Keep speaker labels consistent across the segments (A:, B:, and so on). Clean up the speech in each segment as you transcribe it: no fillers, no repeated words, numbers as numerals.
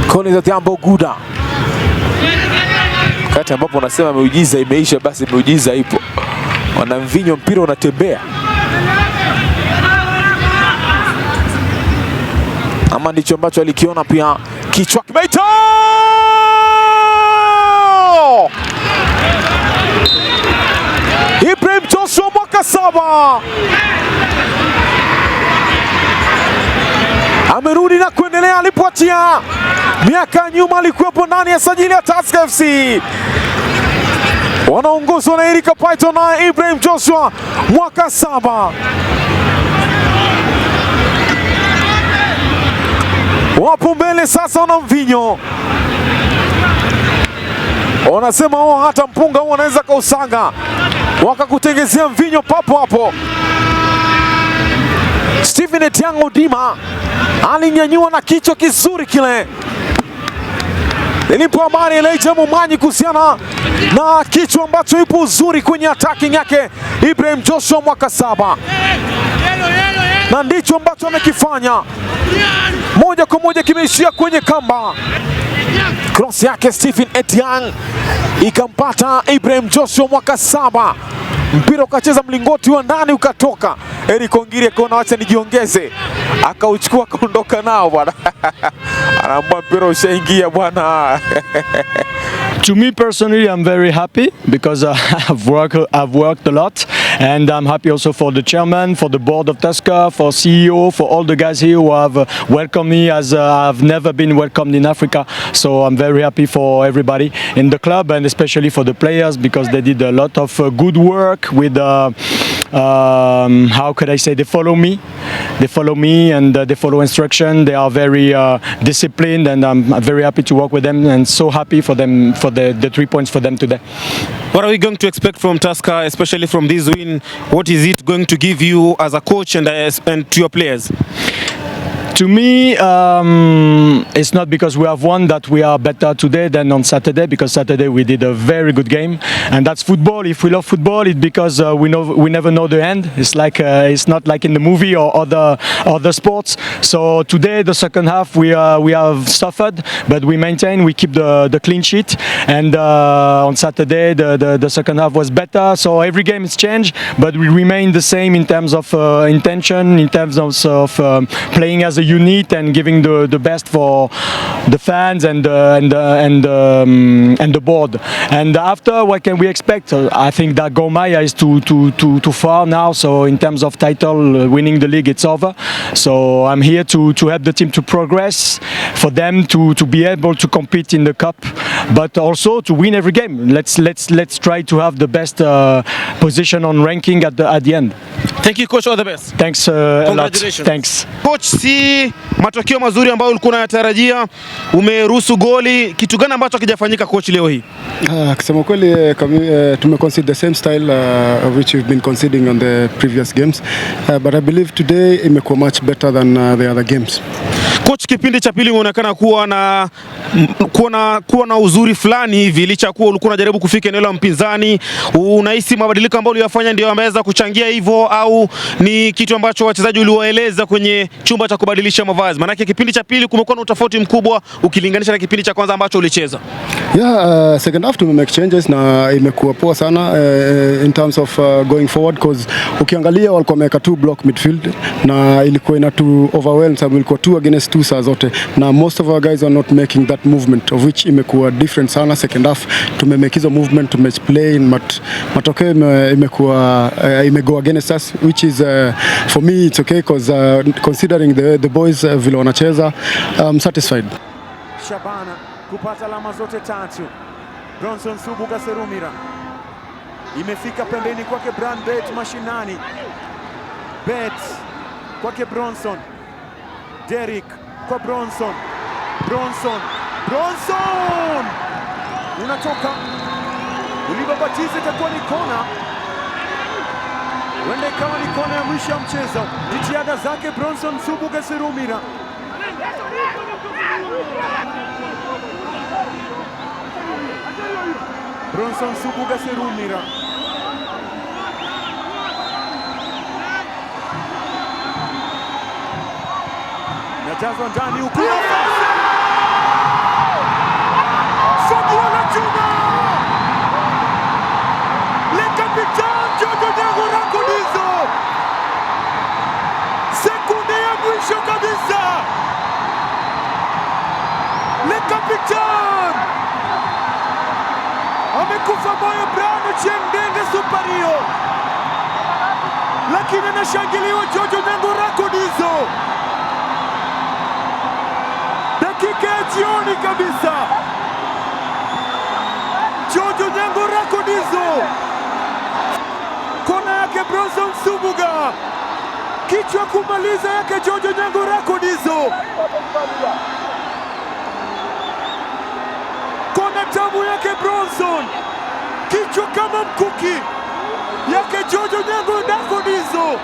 A: Collins Odhiambo Guda. Wakati ambapo unasema miujiza imeisha, basi miujiza ipo. Wanamvinyo, mpira unatembea. Ama ndicho ambacho alikiona pia, kichwa kimeita. Ibrahim Joshua mwaka 7 amerudi na kuendelea alipoachia miaka nyuma. Alikuwepo ndani ya sajili ya Tusker FC. Wanaongozwa na Erika Python na Ibrahim Joshua mwaka 7. Wapo mbele sasa, wana mvinyo. Wanasema hata mpunga huo anaweza kausanga, wakakutengezea mvinyo papo hapo. Stephen Etiang Odima alinyanyua na kichwa kizuri kile. Ilipo habari Elijah Mumanyi kuhusiana na kichwa ambacho ipo uzuri kwenye attacking yake Ibrahim Joshua mwaka 7. Na ndicho ambacho amekifanya. Moja kwa moja kimeishia kwenye kamba. Cross yake Stephen Etiang ikampata Ibrahim Joshua mwaka 7. Mpira ukacheza mlingoti wa ndani ukatoka. Eric Ongiri akaona acha nijiongeze, akauchukua akaondoka nao bwana. Anaambia mpira ushaingia bwana.
B: To me personally, I'm very happy because I've worked a lot, and I'm happy also for the chairman, for the board of Tusker, for CEO, for all the guys here who have welcomed me as I've never been welcomed in Africa. So I'm very happy for everybody in the club, and especially for the players, because they did a lot of good work with how could I say, they follow me and they follow instruction. They are very disciplined, and I'm very happy to work with them, and so happy for them, for the 3 points for them today.
C: What are we going to expect from Tusker, especially from this win? What is it going to give you as a coach and to your players?
B: To me, it's not because we have won that we are better today than on Saturday, because Saturday we did a very good game, and that's football. If we love football, it's because we never know the end. It's like it's not like in the movie or other sports. So today, the second half, we have suffered, but we maintain. We keep the clean sheet, and on Saturday the second half was better. So every game is changed, but we remain the same in terms of intention, in terms of playing as a unit and giving the best for the fans and the board. And after, what can we expect? I think that Gor Mahia is too far now. So in terms of title, winning the league, it's over. So I'm here to help the team to progress, for them to be able to compete in the cup, but also to win every game. Let's try to have the best position on ranking at the end.
C: Thank you, coach. All the best.
B: Thanks a lot. Thanks.
C: Coach, si matokeo mazuri ambayo ulikuwa unayatarajia, umeruhusu goli. Kitu gani ambacho hakijafanyika coach leo hii?
D: Kusema kweli, tumeconcede the same style which we've been conceding on the previous games, but I believe today imekuwa much better than the other games.
C: Coach, kipindi cha pili unaonekana kuwa na uzuri fulani hivi, licha kuwa ulikuwa unajaribu kufika eneo la mpinzani. Unahisi mabadiliko ambayo uliyofanya ndio yameweza kuchangia hivyo, au ni kitu ambacho wachezaji uliwaeleza kwenye chumba cha kubadilisha mavazi? Maana kipindi cha pili kumekuwa na utofauti mkubwa ukilinganisha na kipindi cha kwanza ambacho ulicheza.
D: Yeah, second half to make changes na imekuwa poa sana in terms of going forward, because ukiangalia walikuwa wameka 2 block midfield na ilikuwa ina to overwhelm, sababu ilikuwa 2 against 2 saa zote, na most of our guys are not making that movement, of which imekuwa different sana. Second half tumemake hizo movement, tumeplay, but matokeo imekuwa imego against us, which is for me it's okay, because considering the boys vile wanacheza, I'm satisfied.
A: Shabana kupata alama zote 3. Bronson Subuga Serumira imefika pembeni kwake Brand Bet mashinani. Bet kwake Bronson. Derrick kwa Bronson. Bronson unatoka. Ulibabatiza, itakuwa ni kona. Wende kama ni kona ya mwisho ya mchezo. Jitihada zake Bronson Subuga Serumira. Bronson Subuga Serumira. Najazwa ndani huku nafasi. Fagio la chuma. Le Capitaine Jojo Nyango Rakodizo. Sekunde ya mwisho kabisa. Le Capitaine amekufa moyo Brano Chiendenge Supario, lakini anashangiliwa Jojo Nyango Rakodizo. Dakika ya jioni kabisa, Jojo Nyango Rakodizo, kona yake Bronson Subuga, kichwa kumaliza yake Jojo Nyango Rakodizo, kona tamu yake Bronson, kichwa kama mkuki yake Jojo Nyango Rakodizo.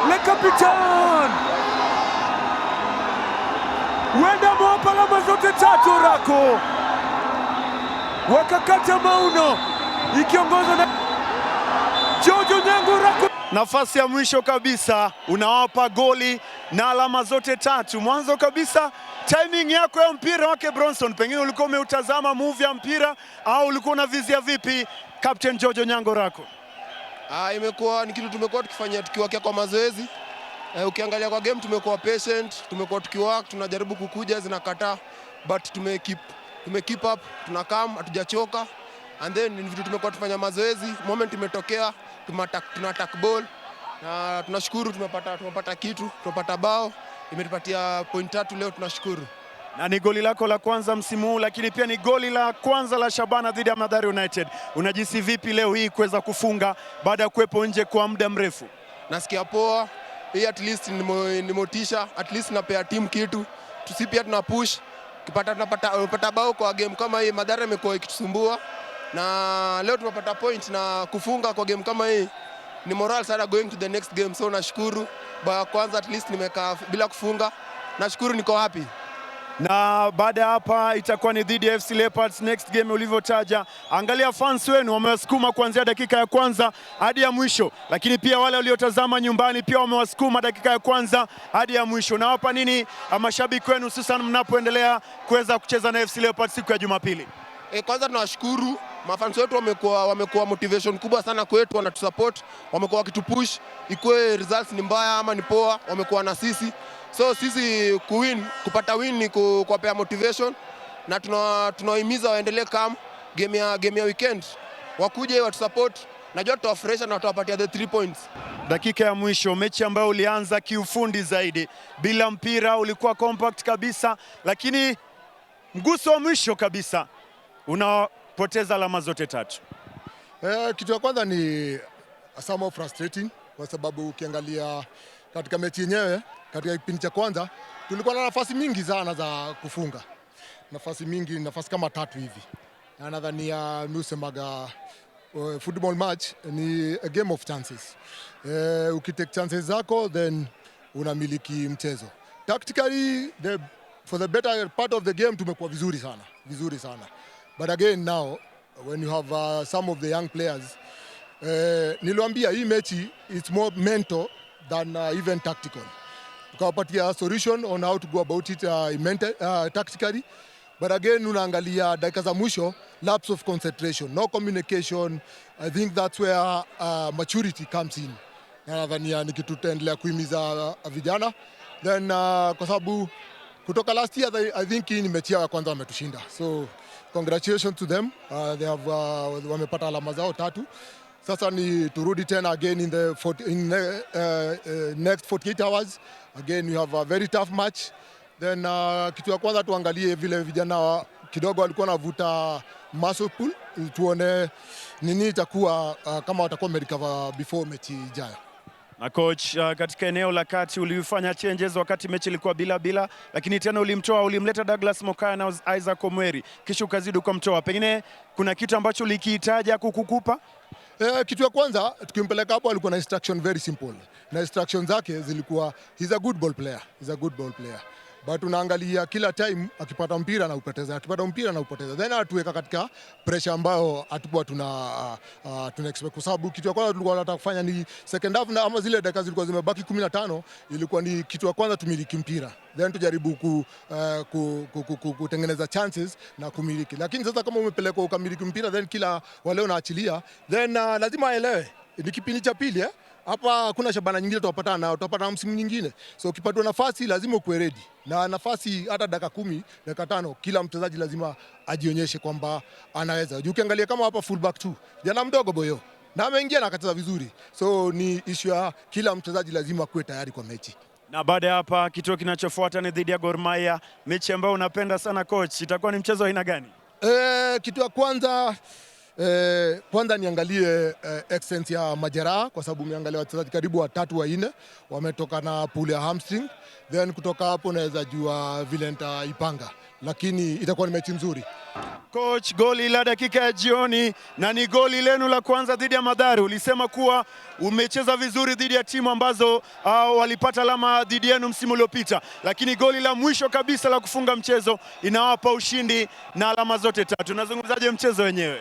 A: Le Capitaine wenda mwapa alama zote tatu Rako, wakakata mauno ikiongozwa na Jojo Nyango Rakodizo. Nafasi ya mwisho kabisa unawapa goli na alama zote tatu. Mwanzo kabisa timing yako ya mpira wake Bronson, pengine ulikuwa umeutazama move ya mpira au ulikuwa unavizia vipi Captain Jojo Nyango Rako?
E: Imekuwa ni kitu tumekuwa tukifanya tukiwakia kwa mazoezi. Ukiangalia kwa game tumekuwa patient, tumekuwa tukiwork, tunajaribu kukuja zinakataa, but tume keep up, tunakam, hatujachoka, and then ni vitu tumekuwa tufanya mazoezi, moment imetokea, tuna attack ball na tunashukuru tumepata kitu, tumepata bao, imetupatia point 3 leo, tunashukuru.
A: Na ni goli lako la kwanza msimu huu, lakini pia ni goli la kwanza la Shabana dhidi ya Mathare United. Unajisi vipi leo hii kuweza kufunga baada ya kuwepo nje kwa muda mrefu?
E: Nasikia poa. Hii at least ni motisha, at least napea team kitu. Tusipia tuna push. Tunapata bao kwa game kama hii. Mathare imekuwa ikitusumbua. Na leo tumepata point na kufunga kwa game kama hii. Ni moral sana going to the next game. So nashukuru. Bao kwanza at least nimekaa bila kufunga. Nashukuru, niko happy.
A: Na baada ya hapa itakuwa ni dhidi ya FC Leopards next game ulivyotaja. Angalia fans wenu wamewasukuma kuanzia dakika ya kwanza hadi ya mwisho, lakini pia wale waliotazama nyumbani pia wamewasukuma dakika ya kwanza hadi ya mwisho. Na hapa nini mashabiki wenu hususan mnapoendelea kuweza kucheza na FC Leopards siku ya Jumapili?
E: Kwanza tunawashukuru mafans wetu, wamekuwa motivation kubwa sana kwetu, wanatusupport, wamekuwa wakitupush, ikuwe results ni mbaya ama ni poa, wamekuwa na sisi. So sisi kupata win ni kuwapea motivation, na tunawahimiza waendelee game ya weekend, wakuje watusupport, najua tutawafresha na tutawapatia the 3 points.
A: Dakika ya mwisho, mechi ambayo ulianza kiufundi zaidi, bila mpira, ulikuwa compact kabisa, lakini mguso wa mwisho kabisa unapoteza alama zote tatu.
F: Kitu ya kwanza ni somewhat frustrating, kwa sababu ukiangalia katika mechi yenyewe, katika kipindi cha kwanza tulikuwa na nafasi mingi sana za kufunga, nafasi kama 3 hivi. Na nadhani nusemaga football match ni a game of chances. Ukitake chances zako then unamiliki mchezo. Tactically for the better part of the game tumekuwa vizuri sana. But again now when you have some of the young players, niliwaambia hii mechi it's more mental than even tactical. Tukawapatia solution on how to go about it tactically. But again unaangalia dakika za mwisho, lapse of concentration, no communication. I think that's where maturity comes in. Na nadhani ni kitu tutaendelea kuhimiza vijana. Then kwa sababu kutoka last year I think ni mechi ya kwanza wametushinda. So congratulations to them. They have wamepata alama zao 3. Sasa ni turudi tena again in the next 48 hours. Again we have a very tough match. Then kitu ya kwanza tuangalie vile vijana kidogo walikuwa navuta muscle pull, tuone nini itakuwa kama watakuwa recover before mechi ijayo.
A: Na coach, katika eneo la kati ulifanya changes wakati mechi ilikuwa bila, lakini tena ulimleta Douglas Mokaya na Isaac Omweri, kisha ukazidi ukamtoa. Pengine kuna kitu ambacho ulikihitaji kukupa?
F: Kitu ya kwanza tukimpeleka hapo alikuwa na instruction very simple. Na instructions zake zilikuwa he's a good ball player. but unaangalia kila time akipata mpira na upoteza, akipata mpira na upoteza, then atuweka katika pressure ambayo hatukuwa tuna expect, kwa sababu kitu ya kwanza tulikuwa tunataka kufanya ni second half, na ama zile dakika zilikuwa zimebaki 15 ilikuwa ni kitu ya kwanza tumiliki mpira, then tujaribu kutengeneza chances na kumiliki. Lakini sasa kama umepelekwa ukamiliki mpira then kila wale unaachilia, then lazima aelewe ni kipindi cha pili hapa kuna Shabana nyingine tutapata msimu nyingine. So ukipata nafasi lazima ukuwe ready. Na nafasi hata dakika 10, dakika 5 kila mchezaji lazima ajionyeshe kwamba anaweza. Ukiangalia kama hapa fullback tu, jana mdogo Boyo, na ameingia na akacheza vizuri. So ni issue ya kila mchezaji lazima kuwe tayari kwa mechi.
G: Na baada ya hapa kituo kinachofuata ni dhidi ya Gor Mahia, mechi ambayo unapenda sana coach. Itakuwa ni mchezo aina gani?
F: Kitu ya kwanza niangalie excellence ya majeraha, kwa sababu umeangalia wachezaji karibu 3 4 wametoka na pool ya hamstring, then kutoka hapo naweza jua vile nitaipanga, lakini itakuwa ni mechi nzuri.
G: Coach, goli la dakika ya jioni na ni goli lenu la kwanza dhidi ya Mathare. Ulisema kuwa umecheza vizuri dhidi ya timu ambazo walipata alama dhidi yenu msimu uliopita, lakini goli la mwisho kabisa la kufunga mchezo inawapa ushindi na alama zote 3. Unazungumzaje mchezo wenyewe?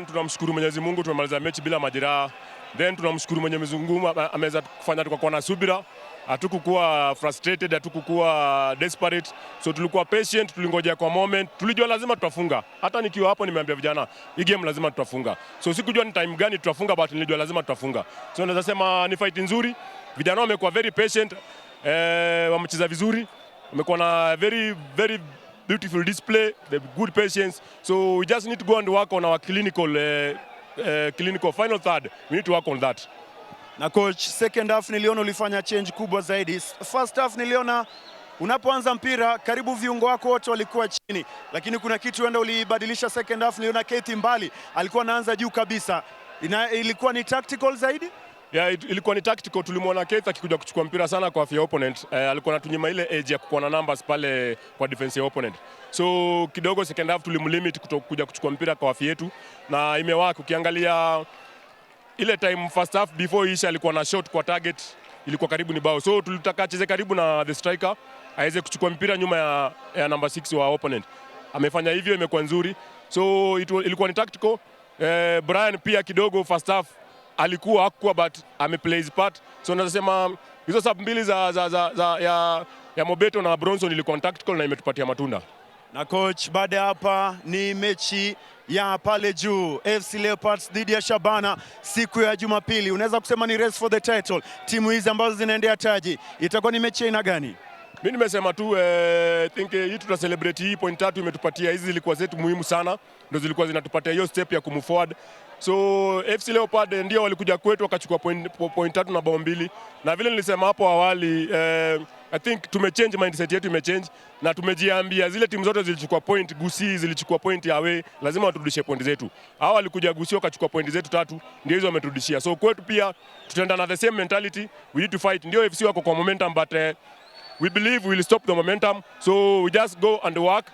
H: Tunamshukuru Mwenyezi Mungu, tumemaliza mechi bila majeraha. Then tunamshukuru Mwenyezi Mungu ameweza kufanya tukakuwa na subira. Hatukukuwa frustrated, hatukukuwa desperate. So tulikuwa patient, tulingojea kwa moment. Tulijua lazima tutafunga. Hata nikiwa hapo nimeambia vijana, hii game lazima tutafunga. So sikujua ni time gani tutafunga, but nilijua lazima tutafunga. So naweza sema ni fight nzuri. Vijana wamekuwa very patient, wamecheza vizuri. Wamekuwa na very beautiful display, the good patience. So we just need to go and work on our clinical final third. We need to work on that.
G: Na coach, second half niliona ulifanya change kubwa zaidi. First half niliona unapoanza mpira karibu viungo wako wote walikuwa chini, lakini kuna kitu wenda ulibadilisha second half. Niliona Keith Mbali alikuwa anaanza juu kabisa. Ilikuwa ni tactical zaidi?
H: Yeah, ilikuwa ni tactical. Tulimwona Keith akikuja kuchukua mpira sana kwa afya opponent. Alikuwa anatunyima ile edge ya kuwa na numbers pale kwa defense ya opponent. So kidogo second half tulimlimit kuja kuchukua mpira kwa afya yetu na imewaka. Ukiangalia ile time first half before Isha alikuwa na shot kwa target, ilikuwa karibu ni bao. So tulitaka acheze karibu na the striker aweze kuchukua mpira nyuma ya number 6 wa opponent. Amefanya hivyo, imekuwa nzuri. So ilikuwa ni tactical. Brian pia kidogo first half hakuwa but ameplay his part. So nasema hizo sub mbili ya Mobeto na Bronson ilikuwa tactical na imetupatia matunda.
G: Na coach, baada hapa ni mechi ya pale juu FC Leopards dhidi ya Shabana siku ya Jumapili. Unaweza kusema ni race for the title. Timu hizi ambazo zinaendea taji, itakuwa ni mechi aina gani?
H: Mimi nimesema tu think hii tuta celebrate hii point 3 imetupatia. Hizi zilikuwa zetu muhimu sana, ndio zilikuwa zinatupatia hiyo step ya kumove forward. So FC Leopard ndio walikuja kwetu wakachukua point 3 na bao 2, na vile nilisema hapo awali I think tumechange mindset yetu, imechange na tumejiambia zile timu zote zilichukua point, Gusii zilichukua point away, lazima waturudishie point zetu. Hao walikuja Gusii wakachukua point zetu 3, ndio hizo wameturudishia. So kwetu pia tutaenda na the same mentality, we need to fight. Ndio FC wako kwa momentum, but we believe we will stop the momentum. So we just go and work,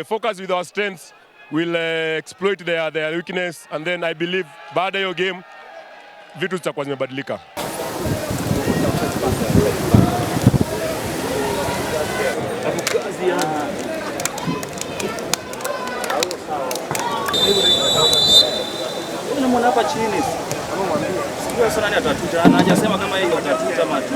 H: focus with our strengths. We'll exploit their weakness, and then I believe baada hiyo game vitu zitakuwa zimebadilika.
I: Unamwona hapa chini. Sio sana nani atatuta, anajasema kama hiyo atatuta matu.